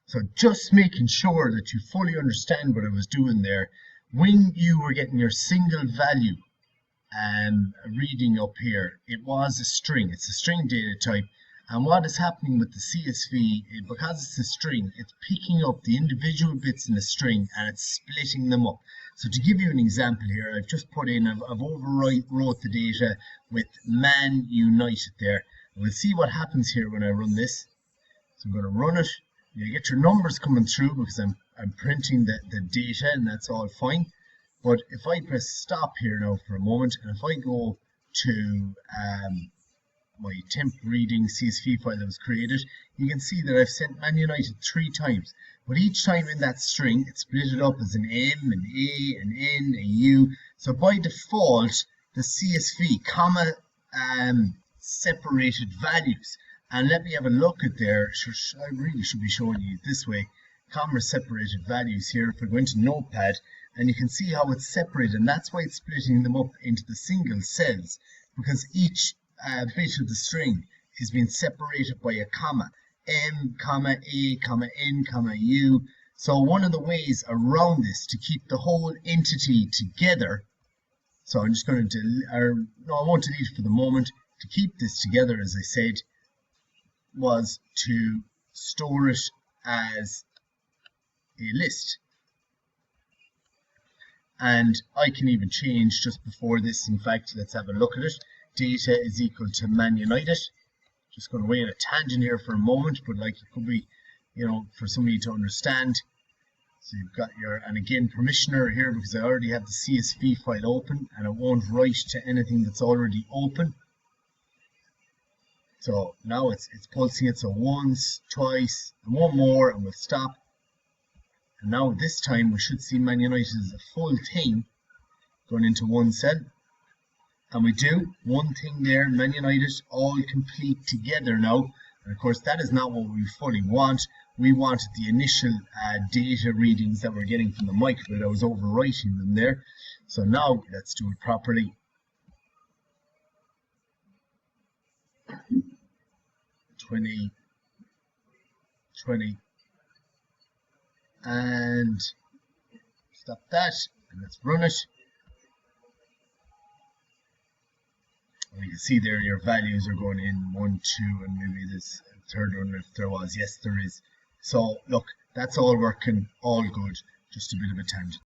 So just making sure that you fully understand what I was doing there. When you were getting your single value reading up here, it was a string. It's a string data type. And what is happening with the CSV, because it's a string, it's picking up the individual bits in the string and it's splitting them up. So to give you an example here, I've just put in, I've overwrote the data with Man United there. And we'll see what happens here when I run this. So I'm going to run it. You get your numbers coming through because I'm printing the data, and that's all fine. But if I press stop here now for a moment, and if I go to my temp reading CSV file that was created, you can see that I've sent Man United 3 times. But each time in that string, it's split it up as an M, an A, an N, a U. So by default, the CSV, comma, separated values. And let me have a look at there. I really should be showing you this way. Comma separated values here. If I go into Notepad, and you can see how it's separated, and that's why it's splitting them up into the single cells, because each bit of the string is being separated by a comma. M, comma, A, comma, N, comma, U. So one of the ways around this to keep the whole entity together, so I'm just going to no, I won't delete it for the moment. To keep this together, as I said, was to store it as a list. And I can even change just before this. In fact, let's have a look at it. Data is equal to Man United. Just going away on a tangent here for a moment, but like it could be, for somebody to understand. So you've got your, and again, permissioner here because I already have the CSV file open and it won't write to anything that's already open. So now it's pulsing it, so once, twice, and one more, and we'll stop. And now this time we should see Man United as a full thing going into one cell. And we do one thing there, Man United, all complete together now. And of course that is not what we fully want. We wanted the initial data readings that we're getting from the micro, but I was overwriting them there. So now let's do it properly. 20, 20, and stop that, and let's run it. And you can see there your values are going in 1, 2, and maybe this third one if there was. Yes, there is. So look, that's all working, all good. Just a bit of a tangent.